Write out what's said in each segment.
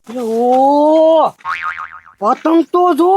ઓ પતંગ તો જો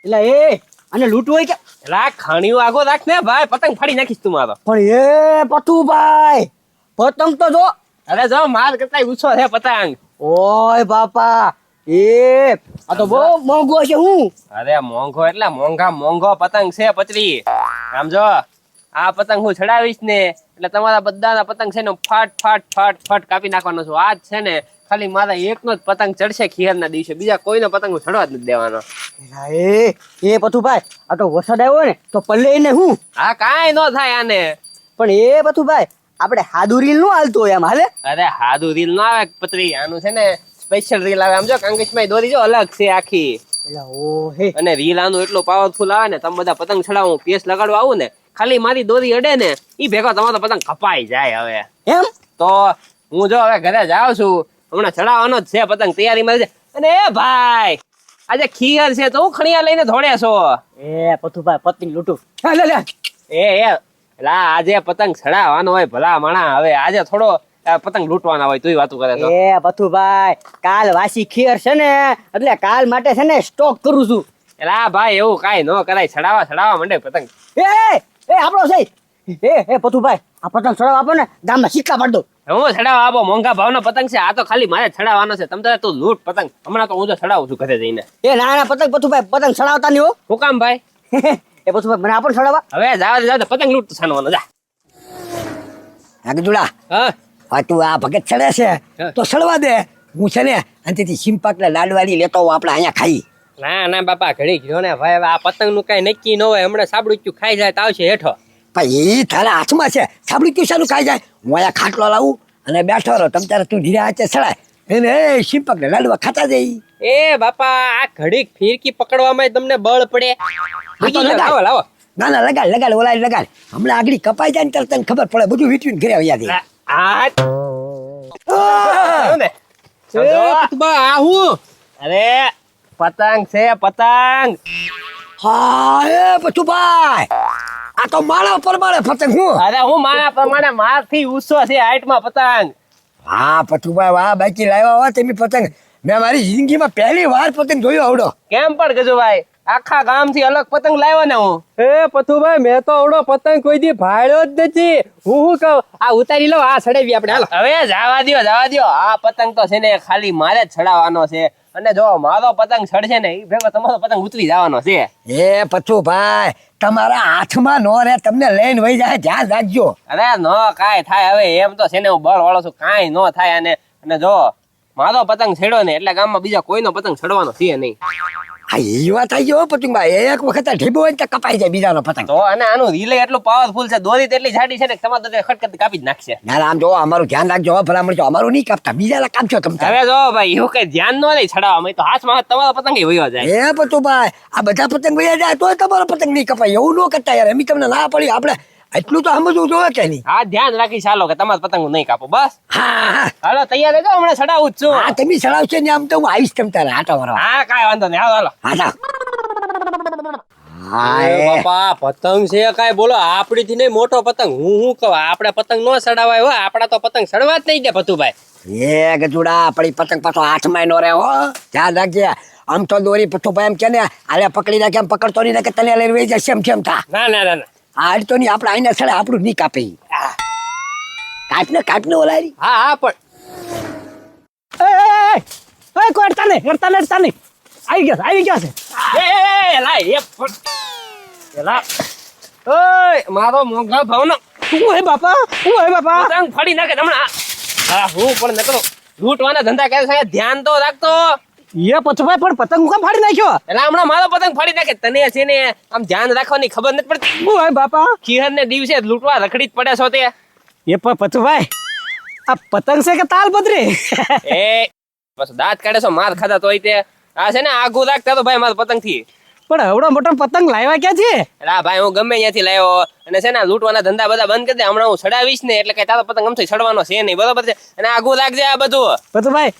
એટલે એ અને લૂંટવું હોય કે એલા ખાણીઓ આગો રાખ ને ભાઈ, પતંગ ફાડી નાખીશ તું મારો. પણ એ પતુભાઈ પતંગ તો જો. અરે જો માર કરતા ઊંચો છે પતંગ. ઓય બાપા એ આ તો બહુ મોંઘો છે. હું અરે મોંઘો એટલે મોંઘો પતંગ છે પતરી. આમ જો આ પતંગ હું ચડાવીશ ને એટલે તમારા બધાના પતંગ છે ને ફાટ ફાટ ફાટ ફાટ કાપી નાખવાનો છું. આજ છે ને ખાલી મારા એકનો જ પતંગ ચડશે ખીરના દિવસે, બીજા કોઈનો પતંગ હું ચડવા જ નથી દેવાનો. એ પતુભાઈ આ તો વરસાદ આવ્યો ને તો પલ્લે ને હું. હા કાંઈ ન થાય આને. પણ એ પતુભાઈ આપણે હાદુ રીલ નું હાલતો હોય એમ હાલે. અરે હાદુ રીલ ના આવે પતરી, આનું છે ને સ્પેશિયલ રીલ આવે. આમ જો કાંગેશભાઈ દોરી જો અલગ છે આખી. એટલે ઓ હે અને રીલ આનું એટલું પાવરફુલ આવે ને, તમે બધા પતંગ ચડાવો પેસ લગાડવા આવું ને, ખાલી મારી દોરી અડે ને ઈ ભેગો તમારો પતંગ કપાઈ જાય. હવે એમ તો હું જો હવે ઘરે જાઉં છું, હમણાં ચડાવવાનો જ છે પતંગ, તૈયારીમાં છે. અને એ ભાઈ આજે ખીર છે તો હું ખણિયા લઈને ધોડે છો. એ પતુભાઈ પતંગ લૂંટું લે લે એલા આજે પતંગ ચડાવવાનો હોય ભલા માણા, હવે આજે થોડો પતંગ લૂંટવાના હોય તું વાતું કરે તો. એ પતુભાઈ કાલ વાસી ખીર છે ને એટલે કાલ માટે છે ને સ્ટોક કરું છું. એલા ભાઈ એવું કાંઈ ન કરાય, ચડાવવા માંડે પતંગ. એ આપણો છે એ પતુભાઈ આ પતંગ ચડાવવા આપો ને ગામમાં સિક્કા પાડ દો. હું ચડાવવા આપો, મોંઘા ભાવનો પતંગ છે આ તો, ખાલી મારે ચડાવવાનો છે. તમે તું લૂંટ પતંગ, હમણાં તો હું તો ચડાવું છું ઘરે જઈને. એ નાના પતંગ પતુભાઈ પતંગ ચડાવતા નહીં હો. હું કામ ભાઈ? એ પતુભાઈ મને આપો ચડાવવા. હવે જાવ પતંગ લૂંટ છાનવાનો જા. આગજુડા હા તું આ ભગત ચડે છે તો ચડવા દે. હું છે ને અંતેથી સિંપાક ને લાડવાળી લેતો હું આપણે અહીંયા ખાઈ. ના બાપા ઘડી ગયો ને ભાઈ, આ પતંગ નું કઈ નક્કી ન હોય. હમણાં સાબડું ખાઈ જાય તો આવશે હેઠો. ભાઈ એ તારા હાથમાં છે, સાબડું ક્યું શાનું ખાઈ જાય. હું અહીંયા ખાટલો લાવું અને બેઠો રહો, તમ તારે તું ધીરે હાથે ચડાય એને સિંપક ને લાડવા ખાતા જઈ. એ બાપા આ ઘડીક ફીરકી પકડવામાં તમને બળ પડે. લાવો લાવો. ના લગાડ ઓલા લગાડ. હમણાં આગળ કપાઈ જાય ને તરત તને ખબર પડે, બધું વીટવીને ઘરે આવ્યા દે. અરે પતંગ છે પતંગ. હા એ પછુભાઈ આ તો માળા પ્રમાણે પતંગ. હું અરે હું મારા પ્રમાણે મારથી ઊંચો છે હાઈટમાં પતંગ. હા પછુભાઈ વાહ બાકી લાવ્યા હો તમે પતંગ. મેં મારી જિંદગીમાં પહેલી વાર પતંગ જોયો આવડો. કેમ પણ ગજુભાઈ આખા ગામ થી અલગ પતંગ લાવ્યો ને હું. એ પથુભાઈ મેં તો આવડો પતંગ કોઈ દી ભાળ્યો જ નથી. હું કહું આ ઉતારી લો, આ ચડાવી આપણે. હાલો હવે જવા દ્યો. આ પતંગ તો છે ને ખાલી મારે જ ચડાવવાનો છે. અને જો મારો પતંગ ચડશે ને એ ભેગો તમારો પતંગ ઉતરી જવાનો છે. એ પછુભાઈ તમારા હાથમાં નો રે, તમને લઈને વહી જાય, ધ્યાન રાખજો. અરે ન કાંઈ થાય. હવે એમ તો છે ને હું બળ વાળો છું, કાંઈ ન થાય. અને જો મારો પતંગ છેડો ને એટલે ગામમાં બીજા કોઈનો પતંગ ચડવાનો છે નહીં. હા એ વાત આવી ગયો પતંગભાઈ. એક વખત ઢીબો હોય ને તો કપાઈ જાય બીજાનો પતંગ. તો અને આનું રિલે એટલું પાવરફુલ છે, દોરી તેટલી જાડી છે ને તમારે તો ખટખટ કાપી જ નાખશે. ના આમ જો અમારું ધ્યાન રાખજો હો, ભલા મળજો. અમારું નહીં કાપતા, બીજાના કાપજો તમે. હવે જો ભાઈ એવું કઈ ધ્યાન ન લઈ ચડાવવામાં, તો હાથમાં તમારો પતંગ વયો જાય. એ પતુભાઈ આ બધા પતંગ વયા જાય તો તમારો પતંગ નહીં કપાય. એવું ન કરતા યાર, અમે તમને ના પડી. આપણે એટલું તો સમજવું જોઈએ કે નહીં. હા ધ્યાન રાખી ચાલો કે તમારો પતંગ નહીં કાપો બસ. હા હાલો તૈયાર રહેજો, હમણાં ચડાવું જ છું. હા તમે ચડાવશો ને આમ તો હું આવીશ તમ તારે આટો મારવા. હા કાંઈ વાંધો નહીં. હાલો હા જાઓ. બાપા પતંગ છે કાંઈ બોલો આપડી થી નહીં મોટો પતંગ. હું કહું આપણે પતંગ નો ચડાવાય હોય, આપડા તો પતંગ ચડવા જ નહીં દે પતુભાઈ. એ ગજુડા પડી પતંગ પાછો હાથમાં નો રહે હો, ધ્યાન રાખજે. આમ તો દોરી પતુભાઈ એમ કે ને આલે પકડી રાખે, એમ પકડતો નહીં કે તને લઈને વહી જાય સેમ સેમ થા. ના આ તો નહીં, આપણે આઈને સડે આપણું નહીં કાપે. કાટને ઓલારી. હા પણ કોઈ અડતા નહીં. આવી ગયા છે. મારો મોંઘા ભાવનો શું હે બાપા પતંગ ફાડી નાખે હમણાં. હા હું પણ નકરો લૂંટવાના ધંધા કરે છે, ધ્યાન તો રાખતો. એ પછુભાઈ પણ પતંગ કેમ ફાડી નાખ્યો? એટલે હમણાં મારો પતંગ ફાડી નાખે. તને છે ને આમ ધ્યાન રાખવાની ખબર નથી પડતી. શું હે બાપા? ખીહર ને દિવસે લૂંટવા રખડી જ પડે છો તે. એ પણ પછુભાઈ આ પતંગ છે કે તાલ પતરી? એ બસ દાંત કાઢે છો માર ખાધા તોય તે. આ છે ને આગું રાખતા તો ભાઈ મારા પતંગ થી. પણ એવડો મોટો પતંગ લાવ્યા ક્યાં છે? એટલે ભાઈ હું ગમે ત્યાંથી લાવ્યો. અને છે ને લૂંટવાના ધંધા બધા બંધ કરી દે. હમણાં હું ચડાવીશ ને એટલે કઈ તારો પતંગ ગમતો ચડવાનો છે નહીં, બરોબર છે? અને આગું રાખજે આ બધું. પછુભાઈ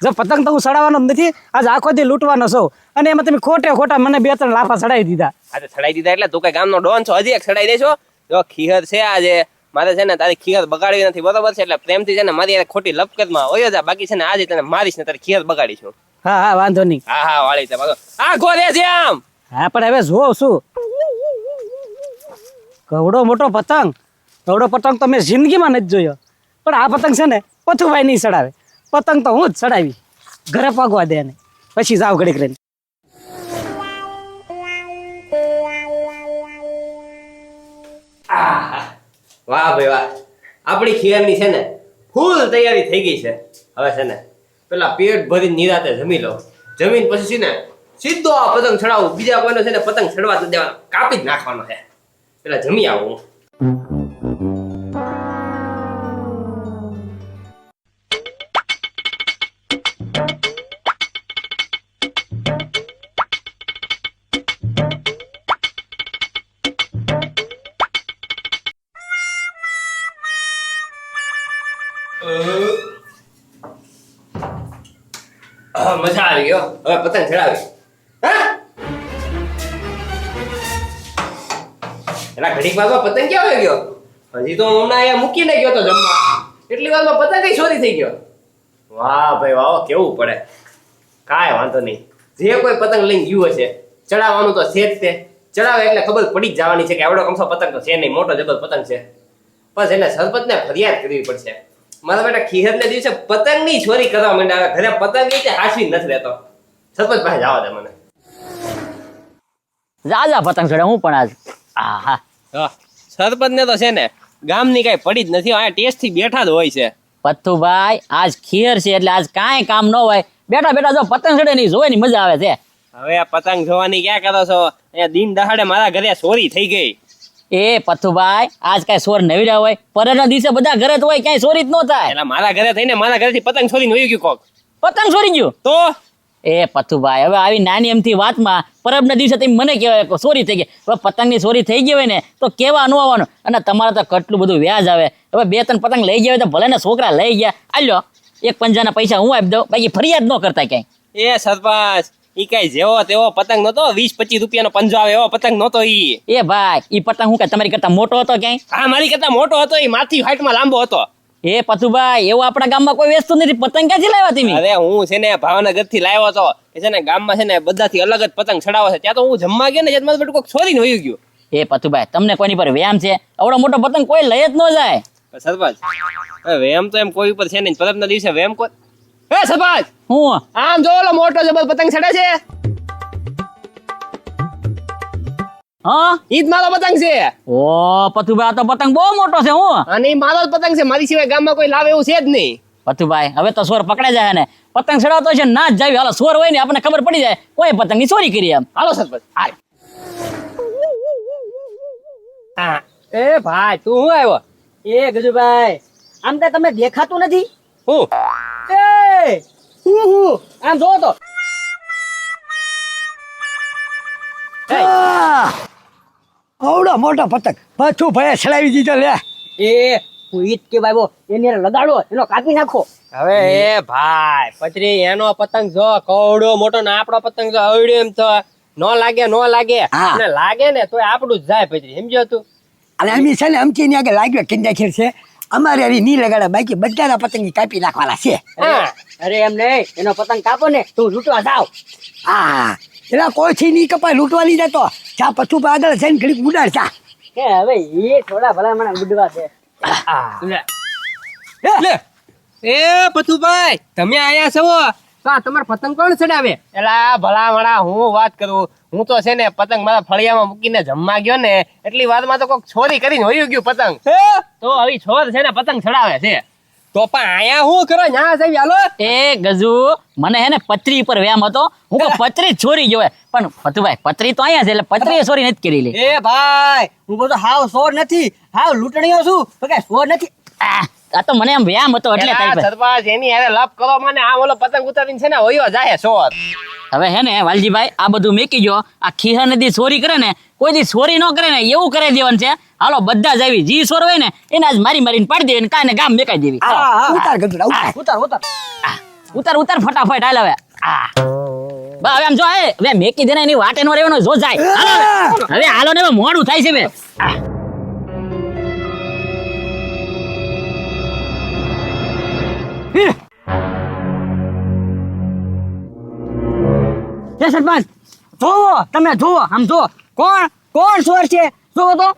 જો પતંગ તો હું ચડાવવાનો નથી, આજ આખો દી લૂંટવાનો છું. અને એમાં તમે ખોટા મને 2-3 લાફા ચડાવી દીધા. આજે ચડાવી દીધા એટલે તું કઈ ગામનો ડોન છો, હજી એક ચડાવી દેશો. જો ખીહર છે આજે મારે છે ને તારી ખીર બગાડવી નથી બરોબર છે એટલે પ્રેમથી છે ને મારી યાર ખોટી લપકતમાં ઓયો જા બાકી છે ને આજે તને મારીશ ને તારી ખીર બગાડીશું હા હા વાંધો નહીં. હા હા વાળી છે બરોબર આ ગોરે છે આમ હા પણ હવે જોઉં છું કવડો મોટો પતંગ તો મેં જિંદગીમાં નથી જોયો પણ આ પતંગ છે ને પથુભાઈ નહીં ચડાવે પતંગ તો હું જ ચડાવી ઘરે પાગવા દે ને પછી જાવ ઘડીક રહીને. વાહ ભાઈ વાહ આપણી ખીરની છે ને ફૂલ તૈયારી થઈ ગઈ છે હવે છે ને પેલા પેટ ભરી નિરાતે જમી લો જમીન પછી છે ને સીધો આ પતંગ ચડાવું બીજા કોઈનો છે ને પતંગ ચડવા તો દેવાનો કાપી જ નાખવાનો છે પેલા જમી આવું મજા આવી ગયો હવે પતંગ ચડાવી હા એલા ઘડીક વારમાં પતંગ ક્યાં વયો ગયો હજી તો હમણાં અહીંયા મૂકીને ગયો તો જમવા એટલી વારમાં પતંગ કઈ ચોરી થઈ ગયો વાહ ભાઈ વાહ કેવું પડે કાંઈ વાંધો નહીં જે કોઈ પતંગ લઈને ગયું હશે ચડાવવાનું તો છે જ તે ચડાવે એટલે ખબર પડી જ જવાની છે કે આવડો કમસો પતંગ તો છે નહીં મોટો જબર પતંગ છે બસ એને સરપંચને ફરિયાદ કરવી પડશે મારા બેટા ખીહરને દિવસે પતંગની ચોરી કરવા માંડ્યા ઘરે પતંગ રીતે હાસવી નથી રહેતો સરપંચ પાસે જવા દે મને જા પતંગ ચડે હું પણ આજ આહા સરપંચ ને તો છે ને ગામની કઈ પડી જ નથી આ ટેસ્ટ થી બેઠા જ હોય છે પથ્થુભાઈ આજ ખીર છે એટલે આજ કાંઈ કામ ન હોય બેઠા બેઠા જો પતંગ ચડે ની જોવાની મજા આવે છે. હવે આ પતંગ જોવાની ક્યાં કરો છો અહીંયા દિન દહાડે મારા ઘરે ચોરી થઈ ગઈ એ પથ્થુભાઈ આજ કઈ ચોર નવી રહ્યા હોય પરેના દિવસે બધા ઘરે જ હોય ક્યાંય ચોરી જ ન થાય એટલે મારા ઘરે થઈને મારા ઘરેથી પતંગ ચોરીને વયું ગયું કોક પતંગ ચોરી ગયું તો એ પથ્થુભાઈ હવે આવી નાની એમથી વાતમાં પરબના દિવસે તમે મને કહેવાય કે ચોરી થઈ ગઈ હવે પતંગની ચોરી થઈ ગઈ હોય ને તો કેવા ન આવવાનું અને તમારે તો કેટલું બધું વ્યાજ આવે હવે 2-3 પતંગ લઈ ગયા હોય તો ભલે ને છોકરા લઈ ગયા આલ્યો એક પંજાના પૈસા હું આપી દઉં બાકી ફરિયાદ ન કરતા ક્યાંય એ સરપંચ ઈ કઈ જેવો તેવો પતંગ નતો 20-25 રૂપિયાનો પંજો આવે એવો પતંગ નતો ઈ એ ભાઈ ઈ પતંગ હું કે તમારી કરતા મોટો હતો ક્યાંય હા મારી કરતા મોટો હતો ઈ માથી હાઈટમાં લાંબો હતો એ પથુભાઈ એવું આપણા ગામમાં કોઈ વેચતું નથી પતંગ ક્યાંથી લાવ્યા તમે અરે હું છે ને ભાવનગર થી લાવ્યો હતો એ છે ને ગામમાં છે ને બધાથી અલગ જ પતંગ ચડાવે છે ત્યાં તો હું જમવા ગયો ને મારું બેટું કોઈક છોડીને વયું ગયું એ પથુભાઈ તમને કોઈની પર વ્યામ છે આવડો મોટો પતંગ કોઈ લઈ જ ન જાય સરપંચ વેમ તો એમ કોઈ ઉપર છે ને પરબના દિવસે વેમ કોઈ એ સરપંચ હું આમ જો ઓલો મોટો જબર પતંગ ચડે છે હા ઈ જ મારો પતંગ છે ઓ પથુભાઈ આ તો પતંગ બહુ મોટો છે હું અને ઈ મારો જ પતંગ છે મારી સિવાય ગામમાં કોઈ લાવે એવું છે જ નહીં પથુભાઈ હવે તો ચોર પકડાઈ જાય ને પતંગ ચડાવતો છે ના જ જાય હાલો ચોર હોય ને આપણને ખબર પડી જાય કોઈ પતંગની ચોરી કરી એમ હાલો સરપંચ હાલ હા એ ભાઈ તું હું આવ્યો એ ગજુભાઈ આમ તો તમે દેખાતું નથી હું એ હું આમ જો તો આવડો મોટો પતંગ પાછું ભાઈ ચડાવી દીધો લે એ હું ઈદ કે ભાઈ એને લગાડો એનો કાપી નાખો હવે એ ભાઈ પચરી એનો પતંગ જો કવડો મોટો ને આપણો પતંગ જો અવડ્યો એમ તો નો લાગે હા. અને લાગે ને તોય આપણું જ જાય પચરી સમજ્યો તું અને અમે છે ને અમથી ની આગળ લાગ્યો કિંડા ખેર છે અમારે આવી ની લગાડે બાકી બધાના પતંગી કાપી નાખવાના છે હા અરે એમ નહીં એનો પતંગ કાપો ને તું લૂંટવા જાવ હા એલા કોઈથી નહીં કપાય લૂંટવા લઈ જતો ચા પછું આગળ જઈને ઘડીક ઉડાડ ચા કે હવે એ થોડા ભલા મને બુડવા છે લે એ પથુભાઈ તમે આયા છો તો તમારે પતંગ કોણ ચડાવે એલા ભલા વડા હું વાત કરું હું તો છે ને પતંગ મારા ફળિયામાં મૂકીને જમવા ગયો ને એટલી વારમાં તો કોક ચોરી કરીને વયું ગયું પતંગ તો આવી છોર છે ને પતંગ ચડાવે છે તો પણ આયા હું કરો ન્યા સાહેબ હાલો એ ગજુ મને હે ને પતરી પર વ્યામ હતો હું કહું પતરી ચોરી ગયો પણ પથુભાઈ પતરી તો અહીંયા છે એટલે પતરી ચોરી નથી કરી લે એ ભાઈ હું બધો હાવ સોર નથી હાવ લૂંટણીઓ છું તો કઈ સોર નથી આ તો મને એમ વ્યામ હતો એટલે તારી પાસે. સરપંચ એની હારે લપ કરો મને આ ઓલો પતંગ ઉતારીને છે ને વયો જાય ચોર હવે હે ને વાલજીભાઈ આ બધું મેકી ગયો આ ખીહર નદી ચોરી કરે ને કોઈ દી ચોરી ન કરે ને એવું કરી દેવાનું છે હાલો બધા જ આવી જી ચોર હોય ને એને આજ મારીને પાડી દેવી કાંઈ ને ગામ મેકાઈ દેવી ઉતાર ગજુડા ઉતાર ઉતાર ઉતાર ફટાફટ હાલ હવે બા હવે આમ જો હવે મેકી દે ને એની વાટે નો રહેવાનો જો જાય હાલો હવે હાલો ને હવે મોડું થાય છે બે એ સરપંચ જોવો, તમે જોવો, આમ જો કોણ ચોર છે જોવો તો.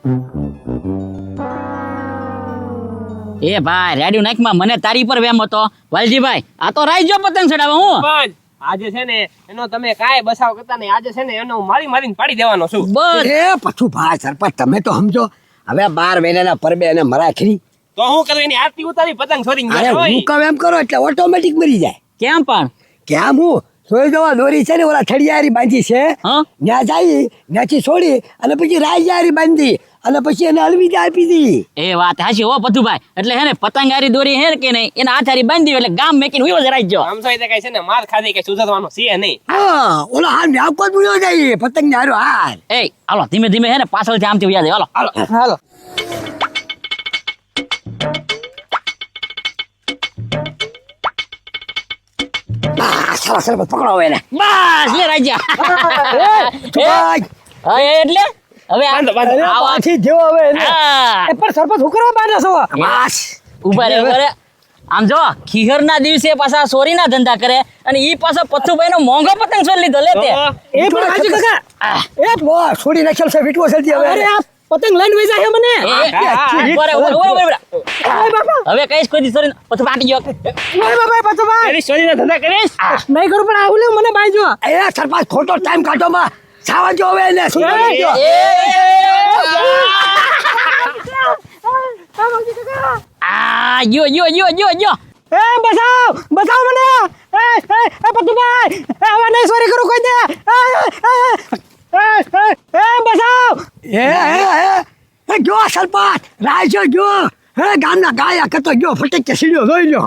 એ ભાઈ રેડિયો નાખમાં મને તારી પર વેમ હતો. વાલજીભાઈ આ તો રાઈજો પતંગ ચડાવવા હું. પણ આજે છે ને એનો તમે કાંઈ બસાવ કરતા નહીં. આજે છે ને એનો મારીને પાડી દેવાનો છું. બસ એ પછું ભાઈ સરપંચ તમે તો સમજો હવે 12 મહિનાના પરબે અને મરાખરી. તો હું કરું એની આરતી ઉતારી પતંગ છોડી અરે હું કહું એમ કરો એટલે ઓટોમેટિક મરી જાય. કેમ પણ કેમ હું સોય જવા દોરી છે ને ઓલા થડિયારી બાંધી છે હા ત્યાં જાય ત્યાંથી છોડી અને પછી રાયજારી બાંધી અને પછી એને અલવિદા આપી દી. એ વાત હાચી હો પથુભાઈ. એટલે હે ને પતંગારી દોરી હે કે નહીં એના હાથારી બાંધી એટલે ગામ મેકીને ઉયો જ રાઈજો. આમ તો કઈ છે ને માર ખાધી કઈ સુધરવાનો છે નહીં. હા ઓલા હાલ ન્યાકો જ ઉયો જાય પતંગ ને હારો હાલ. એ હાલો ધીમે ધીમે હે ને પાછળથી આમથી ઉયા જાય. હાલો હાલો સરસ સરસ પકડો હવે એને. બસ લે રાજા. ભાઈ હા એટલે હવે બાંધો. આવો. પાછી જેવો હવે એને. હા. એ પણ સરપંચ હું કરવા બાંધો છો? બસ ઉભા રે. આમ જો ખીહરના દિવસે પાછા ચોરીના ધંધા કરે અને ઈ પાછો પથ્થુભાઈ નો મોંઘો પતંગ ચોરી લીધો લે તે. એ પણ હાજી કાકા એ બો છોડી નાખેલ છે વીટવો છે હવે. અરે આ પતંગ લઈને વઈ જાય મને. ઉભા. ઓય બાપા, હવે કઈશ કોઈ દી ચોરી પથ્થુ ફાટી ગયો. ઓય બાપા, પથુભાઈ એની ચોરીના ધંધા કરીશ. નહીં કરું પણ આવું લે મને બાંધજો. એ સરપંચ ખોટો ટાઈમ કાઢો માં સાવા જો હવે એને શું કરજો. આ જો. એ બચાવ મને. એ પથુભાઈ હવે નહીં ચોરી કરું કોઈ દે. એ બચાવ. એ જો સરપંચ રાજો જો હે ગામના ગાયા કતો જો ફટકે સીડ્યો જોઈ લ્યો.